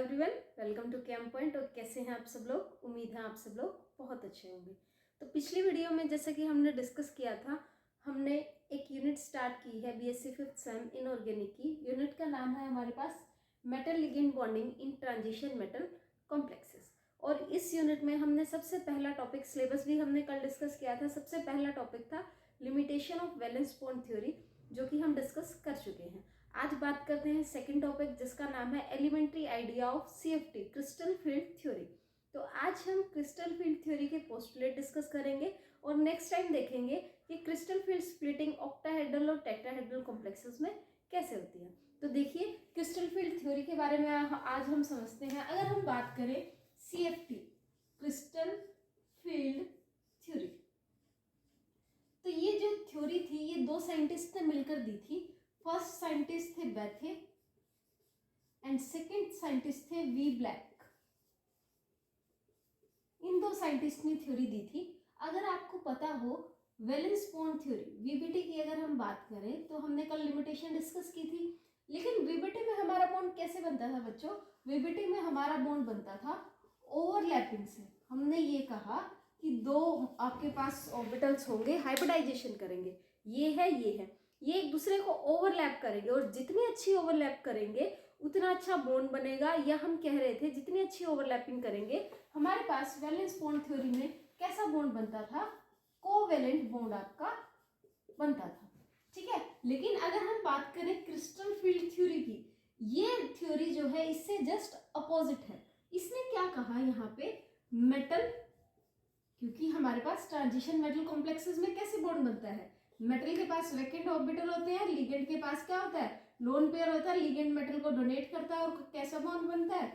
Everyone, welcome to Chem Point. और कैसे हैं आप सब लोग? उम्मीद है आप सब लोग बहुत अच्छे होंगे। तो पिछली वीडियो में जैसे कि हमने डिस्कस किया था, हमने एक यूनिट स्टार्ट की है बीएससी फिफ्थ सेम इनऑर्गेनिक की। यूनिट का नाम है हमारे पास metal ligand bonding in transition metal complexes. और इस यूनिट में हमने सबसे पहला टॉपिक, सिलेबस भी हमने कल डिस्कस किया था, सबसे पहला टॉपिक था limitation of valence bond theory, जो कि हम डिस्कस कर चुके हैं। आज बात करते हैं सेकंड टॉपिक, जिसका नाम है elementary idea of CFT, crystal field theory. तो आज हम क्रिस्टल फील्ड थ्योरी के पोस्टुलेट डिस्कस करेंगे और नेक्स्ट टाइम देखेंगे कि क्रिस्टल फील्ड स्प्लिटिंग ऑक्टाहेड्रल और टेट्राहेड्रल कॉम्प्लेक्सेस में कैसे होती है। तो देखिए, क्रिस्टल फील्ड थ्योरी के बारे में आज हम समझते हैं। अगर हम बात करें सीएफटी, क्रिस्टल फील्ड थ्योरी, तो ये जो थ्योरी थी ये दो साइंटिस्ट ने मिलकर दी थी। फर्स्ट साइंटिस्ट थे बेथे एंड सेकंड साइंटिस्ट थे वी ब्लैक। इन दो साइंटिस्ट ने थ्योरी दी थी। अगर आपको पता हो वैलेंस बॉन्ड थ्योरी, वीबीटी की अगर हम बात करें तो हमने कल लिमिटेशन डिस्कस की थी। लेकिन वीबीटी में हमारा बॉन्ड कैसे बनता था बच्चों? वीबीटी में हमारा बॉन्ड बनता था ओवरलैपिंग से। हमने ये कहा कि दो आपके पास ऑर्बिटल्स होंगे, हाइब्रिडाइजेशन करेंगे, ये है ये है, ये एक दूसरे को ओवरलैप करेंगे और जितनी अच्छी ओवरलैप करेंगे उतना अच्छा बॉन्ड बनेगा। या हम कह रहे थे जितनी अच्छी ओवरलैपिंग करेंगे, हमारे पास वैलेंस बॉन्ड थ्योरी में कैसा बॉन्ड बनता था? कोवेलेंट बॉन्ड आपका बनता था। ठीक है। लेकिन अगर हम बात करें क्रिस्टल फील्ड थ्योरी की, ये थ्योरी जो है इससे जस्ट अपोजिट है। इसने क्या कहा यहाँ पे? मेटल, क्योंकि हमारे पास ट्रांजिशन मेटल कॉम्प्लेक्सेस में कैसे बॉन्ड बनता है? मेटल के पास वैकेंट ऑर्बिटल होते हैं, लिगेंड के पास क्या होता है? लोन पेयर होता है। लिगेंड मेटल को डोनेट करता है और कैसा बॉन्ड बनता है?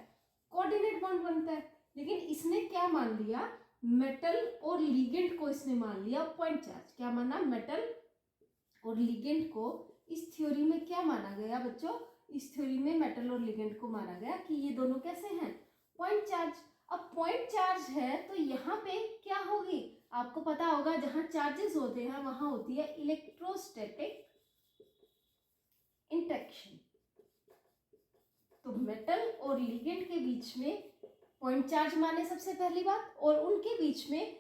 कोऑर्डिनेट बॉन्ड बनता है। लेकिन इसने क्या मान लिया? मेटल और लिगेंड को इसने मान लिया पॉइंट चार्ज। क्या माना? मेटल और लिगेंड को इस थ्योरी में क्या माना गया बच्चों? इस थ्योरी में मेटल और लिगेंड को माना गया कि ये दोनों कैसे हैं? Point charge. अब पॉइंट चार्ज है तो यहाँ पे क्या होगी? आपको पता होगा जहां चार्जेस होते हैं वहां होती है इलेक्ट्रोस्टैटिक इंटरेक्शन। तो मेटल और लिगेंड के बीच में पॉइंट चार्ज माने सबसे पहली बात, और उनके बीच में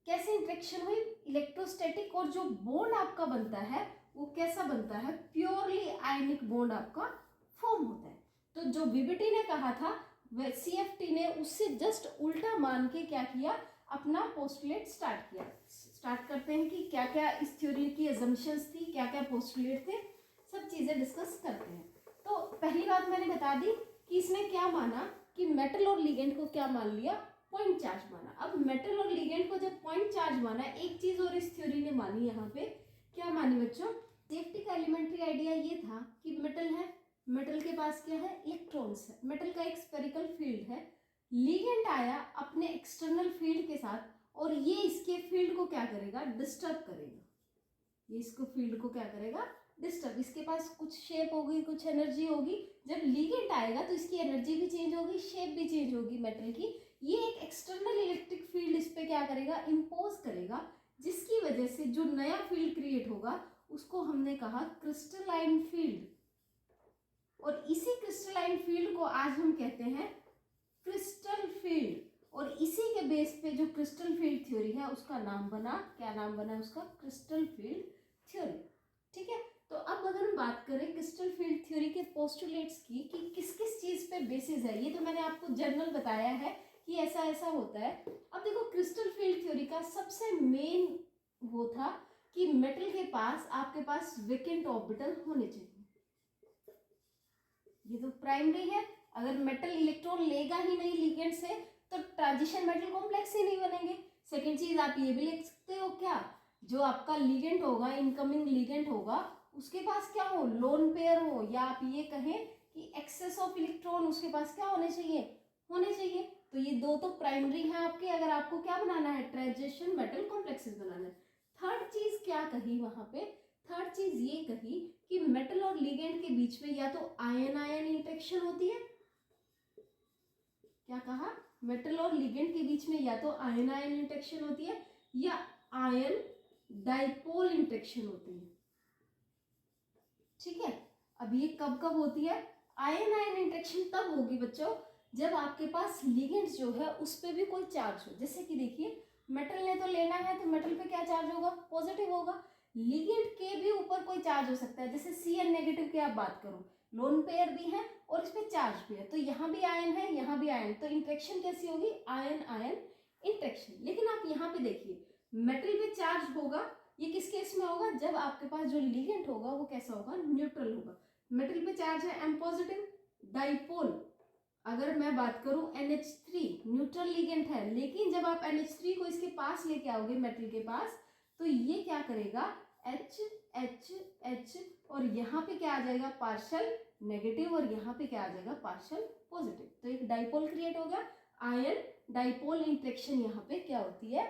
कैसे इंटरेक्शन हुई? इलेक्ट्रोस्टैटिक। और जो बॉन्ड आपका बनता है वो कैसा बनता है? प्योरली आयनिक बॉन्ड आपका फॉर्म होता है। तो जो वीबीटी ने कहा था, वह सीएफटी ने उससे जस्ट उल्टा मान के क्या किया? अपना पोस्टुलेट स्टार्ट किया। स्टार्ट करते हैं कि क्या क्या इस थ्योरी की अजम्पशंस थी, क्या क्या पोस्टुलेट थे, सब चीजें डिस्कस करते हैं। तो पहली बात मैंने बता दी कि इसने क्या माना कि मेटल और लिगेंड को क्या मान लिया? पॉइंट चार्ज माना। अब मेटल और लिगेंड को जब पॉइंट चार्ज माना, एक चीज और इस थ्योरी ने मानी, यहाँ पे क्या मानी बच्चों? सेफ्टी का एलिमेंट्री आइडिया ये था कि मेटल है, मेटल के पास क्या है? इलेक्ट्रॉन्स है। मेटल का एक स्फेरिकल फील्ड है। लिगेंड आया अपने एक्सटर्नल फील्ड के साथ और ये इसके फील्ड को क्या करेगा? डिस्टर्ब करेगा। ये इसको फील्ड को क्या करेगा? डिस्टर्ब। इसके पास कुछ शेप होगी, कुछ एनर्जी होगी। जब लिगेंड आएगा तो इसकी एनर्जी भी चेंज होगी, शेप भी चेंज होगी मेटल की। ये एक एक्सटर्नल इलेक्ट्रिक फील्ड इस पे क्या करेगा? इंपोज करेगा, जिसकी वजह से जो नया फील्ड क्रिएट होगा उसको हमने कहा क्रिस्टलाइन फील्ड। और इसी क्रिस्टलाइन फील्ड को आज हम कहते हैं क्रिस्टल फील्ड। और इसी के बेस पे जो क्रिस्टल फील्ड थ्योरी है उसका नाम बना, क्या नाम बना उसका? Crystal field theory. ठीक है। तो अब अगर हम बात करें क्रिस्टल फील्ड थ्योरी के पोस्टुलेट्स की कि किस किस चीज पे बेसिस है, ये तो मैंने आपको जनरल बताया है कि ऐसा ऐसा होता है। अब देखो, क्रिस्टल फील्ड थ्योरी का सबसे मेन वो था कि मेटल के पास आपके पास वेकेंट ऑर्बिटल होने चाहिए। ये तो प्राइमरी है। अगर मेटल इलेक्ट्रॉन लेगा ही नहीं लिगेंड से तो ट्रांजिशन मेटल कॉम्प्लेक्स ही नहीं बनेंगे। सेकेंड चीज आप ये भी लिख सकते हो, क्या? जो आपका लिगेंड होगा, इनकमिंग लिगेंड होगा, उसके पास क्या हो? लोन पेयर हो, या आप ये कहें कि एक्सेस ऑफ इलेक्ट्रॉन उसके पास क्या होने चाहिए? होने चाहिए। तो ये दो तो प्राइमरी है आपके, अगर आपको क्या बनाना है? ट्रांजिशन मेटल कॉम्प्लेक्सेस बनाना है। थर्ड चीज क्या कही वहां पे? थर्ड चीज ये कही कि मेटल और लिगेंड के बीच में या तो आयन आयन इंटरेक्शन होती है। क्या कहा? मेटल और लिगेंड के बीच में या तो आयन आयन इंटरेक्शन होती है या आयन डाइपोल इंटरेक्शन होती है। ठीक है। अब ये कब कब होती है? आयन आयन इंटरेक्शन तब होगी बच्चों जब आपके पास लिगेंड जो है उस पर भी कोई चार्ज हो। जैसे कि देखिए मेटल ने तो लेना है, तो मेटल पे क्या चार्ज होगा, पॉजिटिव होगा। लिगेंड के भी ऊपर कोई चार्ज हो सकता है, जैसे Cn नेगेटिव की आप बात करो, लोन पेयर भी है और इस पे चार्ज भी है, तो यहाँ भी आयन है, यहाँ भी आयन, तो इंट्रैक्शन कैसी होगी, आयन आयन इंट्रैक्शन। लेकिन आप यहाँ पे देखिए मेटल पे चार्ज होगा, ये किस केस में होगा, जब आपके पास जो लिगेंड होगा वो कैसा होगा, न्यूट्रल होगा। मेटल पे चार्ज है M पॉजिटिव, डाइपोल अगर मैं बात करूं NH3 न्यूट्रल लिगेंड है, लेकिन जब आप NH3 को इसके पास लेके आओगे मेटल के पास, तो ये क्या करेगा, H H H, और यहाँ पे क्या आ जाएगा, पार्शियल नेगेटिव, और यहाँ पे क्या आ जाएगा, पार्शियल पॉजिटिव। तो एक डाइपोल क्रिएट हो गया। आयन डाइपोल इंटरेक्शन यहाँ पे क्या होती है,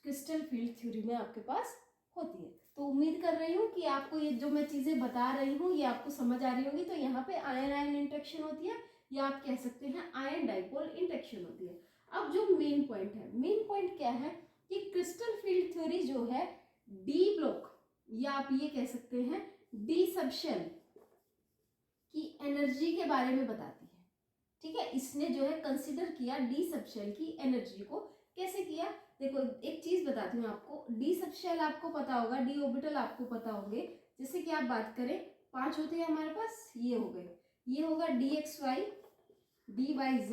क्रिस्टल फील्ड थ्योरी में आपके पास होती है। तो उम्मीद कर रही हूँ कि आपको ये जो मैं चीजें बता रही हूँ ये आपको समझ आ रही होगी। तो यहाँ पे आयन आयन इंटरेक्शन होती है, या आप कह सकते हैं आयन डाइपोल इंटरेक्शन होती है। अब जो मेन पॉइंट है, मेन पॉइंट क्या है कि क्रिस्टल फील्ड थ्योरी जो है डी ब्लॉक, या आप ये कह सकते हैं डी सबशेल की एनर्जी के बारे में बताती है। ठीक है, इसने जो है कंसिडर किया डी सबशेल की एनर्जी को। कैसे किया, देखो एक चीज बताती हूँ आपको, डी सबशेल आपको पता होगा, डी ऑर्बिटल आपको पता होंगे। जैसे कि आप बात करें 5 होते हैं हमारे पास, ये हो गए, ये होगा dxy, dyz,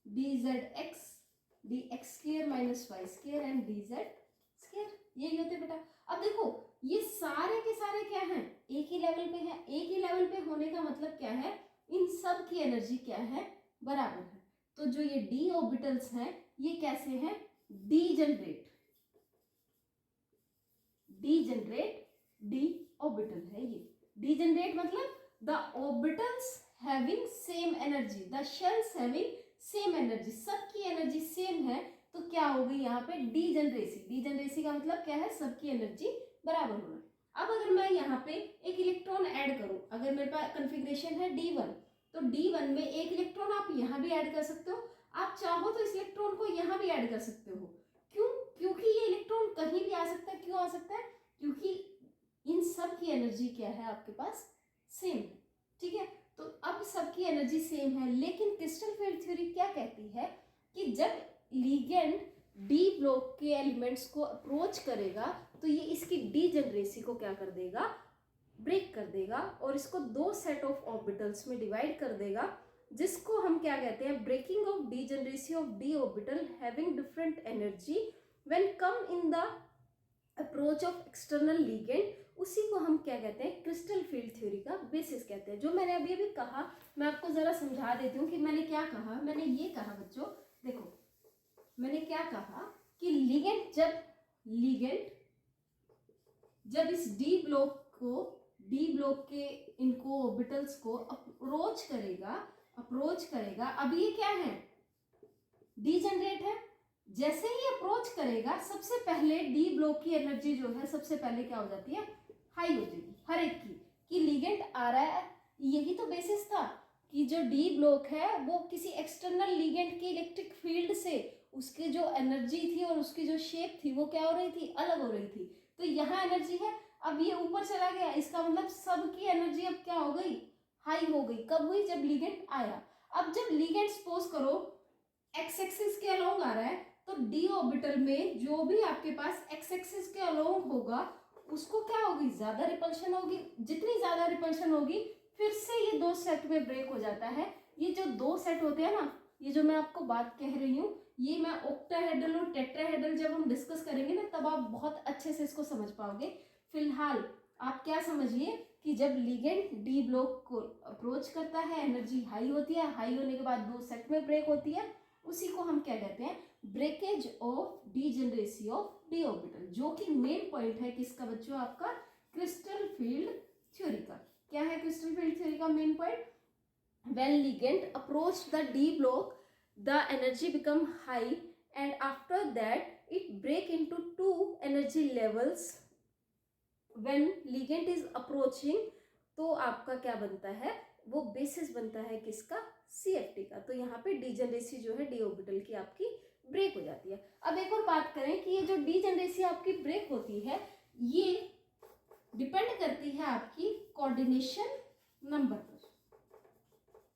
dzx, dx² minus y square and dz square, यही होते बेटा। अब देखो ये सारे के सारे क्या हैं, एक ही लेवल पे है। एक ही लेवल पे होने का मतलब क्या है, इन सब की एनर्जी क्या है, बराबर है। तो जो ये डी ऑर्बिटल्स हैं ये कैसे हैं, डीजनरेट, डीजनरेट डी ऑर्बिटल है ये। डीजनरेट मतलब the orbitals having same energy, the shells having same energy, सबकी एनर्जी सेम है, तो क्या हो गई यहाँ पे डीजनरेसी। डीजनरेसी का मतलब क्या है, सबकी एनर्जी बराबर होना। अब अगर मैं यहाँ पे एक इलेक्ट्रॉन ऐड करूं, अगर मेरे पास कन्फिग्रेशन है D1, तो D1 में एक इलेक्ट्रॉन आप यहाँ भी ऐड कर सकते हो, आप चाहो तो इस इलेक्ट्रॉन को यहाँ भी ऐड कर सकते हो। क्यों, क्योंकि ये इलेक्ट्रॉन कहीं भी आ सकता है। क्यों आ सकता है, क्योंकि इन सब की एनर्जी क्या है आपके पास, सेम है। ठीक है, तो अब सबकी एनर्जी सेम है, लेकिन क्रिस्टल फील्ड थ्योरी क्या कहती है कि जब लिगेंड डी ब्लॉक के एलिमेंट्स को अप्रोच करेगा तो ये इसकी डीजनरेसी को क्या कर देगा, ब्रेक कर देगा, और इसको 2 सेट ऑफ ऑर्बिटल्स में डिवाइड कर देगा, जिसको हम क्या कहते हैं, breaking of degeneracy of d orbital having different energy when come in the approach of external ligand. उसी को हम क्या कहते हैं, क्रिस्टल फील्ड थ्योरी का बेसिस कहते हैं। जो मैंने अभी अभी कहा, मैं आपको जरा समझा देती हूँ कि मैंने क्या कहा। मैंने ये कहा बच्चों, देखो मैंने क्या कहा कि लिगेंड जब इस डी ब्लॉक के इनको ऑर्बिटल्स को अप्रोच करेगा, अब ये क्या है, डीजनरेट है। जैसे ही अप्रोच करेगा, सबसे पहले डी ब्लॉक की एनर्जी जो है सबसे पहले क्या हो जाती है, हाई हो जाएगी हर एक की, कि लिगेंड आ रहा है। यही तो बेसिस था कि जो डी ब्लॉक है वो किसी एक्सटर्नल लिगेंड की इलेक्ट्रिक फील्ड से उसकी जो एनर्जी थी और उसकी जो शेप थी वो क्या हो रही थी, अलग हो रही थी। तो यहाँ एनर्जी है, अब ये ऊपर चला गया, इसका मतलब सबकी एनर्जी अब क्या हो गई, हाई हो गई। कब हुई, जब लिगेंड आया। अब जब लिगेंड सपोज करो एक्स एक्सिस के अलोंग आ रहा है, तो डी ऑर्बिटल में जो भी आपके पास एक्स एक्सिस के अलोंग होगा उसको क्या होगी, ज्यादा रिपल्शन होगी। जितनी ज्यादा रिपल्शन होगी फिर से ये 2 सेट में ब्रेक हो जाता है। ये जो 2 सेट होते हैं ना, ये जो मैं आपको बात कह रही हूँ, ये मैं ऑक्टाहेड्रल और टेट्राहेड्रल जब हम डिस्कस करेंगे ना, तब आप बहुत अच्छे से इसको समझ पाओगे। फिलहाल आप क्या समझिए कि जब लिगेंड डी ब्लॉक को अप्रोच करता है, एनर्जी हाई होती है, हाई होने के बाद 2 सेट में ब्रेक होती है, उसी को हम क्या कहते हैं, breakage of degeneracy of d orbital, जो कि मेन पॉइंट है किसका बच्चों, आपका क्रिस्टल फील्ड थ्योरी का। क्या है क्रिस्टल फील्ड थ्योरी का main point, when ligand approach the d block the energy become high and after that it break into 2 energy levels when ligand is approaching। तो आपका क्या बनता है, वो बेसिस बनता है किसका, CFT का। तो यहाँ पे डीजनरेसी जो है डी ऑर्बिटल की आपकी ब्रेक हो जाती है। अब एक और बात करें कि ये जो डीजनरेसी आपकी ब्रेक होती है ये डिपेंड करती है आपकी कोऑर्डिनेशन नंबर पर।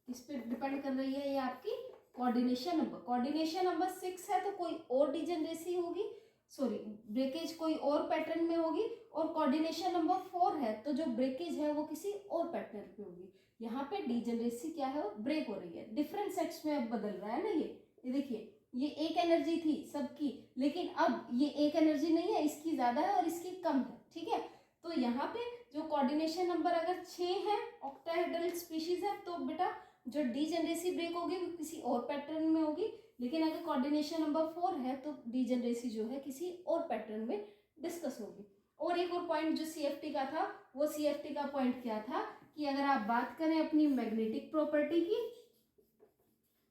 इस पे डिपेंड कर रही है ये आपकी कोऑर्डिनेशन नंबर। कोऑर्डिनेशन नंबर 6 है तो कोई और डिजनरेसी होगी, सॉरी ब्रेकेज कोई और पैटर्न में होगी, और कोऑर्डिनेशन नंबर 4 है तो जो ब्रेकेज है वो किसी और पैटर्न पे होगी। यहाँ पे डिजनरेसी क्या है, ब्रेक हो रही है, डिफरेंट सेट्स में अब बदल रहा है ना। ये देखिए ये एक एनर्जी थी सबकी, लेकिन अब ये एक एनर्जी नहीं है, इसकी ज्यादा है और इसकी कम है, ठीक है। तो यहाँ पे जो कोऑर्डिनेशन नंबर अगर 6 है, ऑक्टाहेड्रल स्पीशीज है, तो बेटा जो डीजनरेसी ब्रेक होगी वो किसी और पैटर्न में होगी, लेकिन अगर कोऑर्डिनेशन नंबर 4 है तो डीजनरेसी जो है किसी और पैटर्न में डिस्कस होगी। और एक और पॉइंट जो सीएफटी का था, वो सीएफटी का पॉइंट क्या था कि अगर आप बात करें अपनी मैग्नेटिक प्रॉपर्टी की,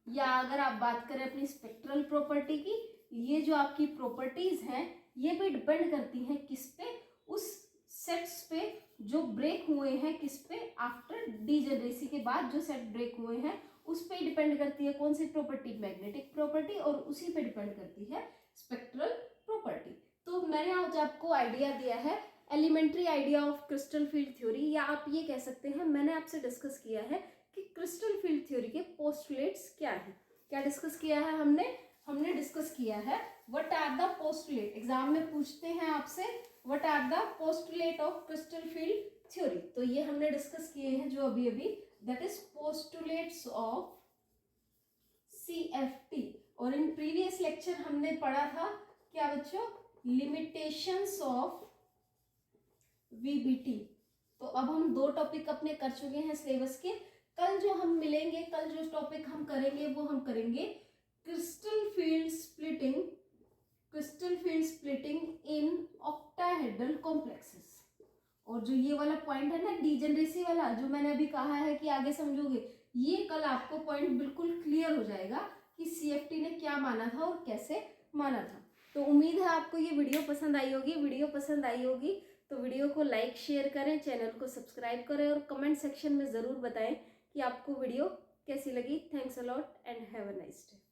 या अगर आप बात करें अपनी स्पेक्ट्रल प्रॉपर्टी की, ये जो आपकी प्रॉपर्टीज हैं ये भी डिपेंड करती हैं किस पे, उस सेट्स पे जो ब्रेक हुए हैं, किस पे, आफ्टर डीजनरेसी के बाद जो सेट ब्रेक हुए हैं उस पे डिपेंड करती है कौन सी प्रॉपर्टी, मैग्नेटिक प्रॉपर्टी, और उसी पे डिपेंड करती है स्पेक्ट्रल प्रॉपर्टी। तो मैंने आज आपको आइडिया दिया है elementary idea of crystal field theory, या आप ये कह सकते हैं मैंने आपसे डिस्कस किया है कि क्रिस्टल फील्ड थ्योरी के पोस्टुलेट्स क्या है। क्या डिस्कस किया है हमने डिस्कस किया है what are the postulate. Exam में पूछते हैं आपसे what are the postulate of crystal field theory, तो ये हमने डिस्कस किए हैं जो अभी that is postulates of CFT. और इन प्रीवियस लेक्चर हमने पढ़ा था क्या बच्चों, लिमिटेशंस ऑफ वीबीटी। तो अब हम 2 टॉपिक अपने कर चुके हैं सिलेबस के। कल जो हम मिलेंगे, कल जो टॉपिक हम करेंगे वो हम करेंगे crystal field splitting in octahedral complexes. और जो ये वाला पॉइंट है ना डीजनरेसी वाला, जो मैंने अभी कहा है कि आगे समझोगे, ये कल आपको पॉइंट बिल्कुल क्लियर हो जाएगा कि सीएफटी ने क्या माना था और कैसे माना था। तो उम्मीद है आपको ये वीडियो पसंद आई होगी। वीडियो पसंद आई होगी तो वीडियो को लाइक शेयर करें, चैनल को सब्सक्राइब करें, और कमेंट सेक्शन में ज़रूर बताएं कि आपको वीडियो कैसी लगी। Thanks a lot and have a nice day.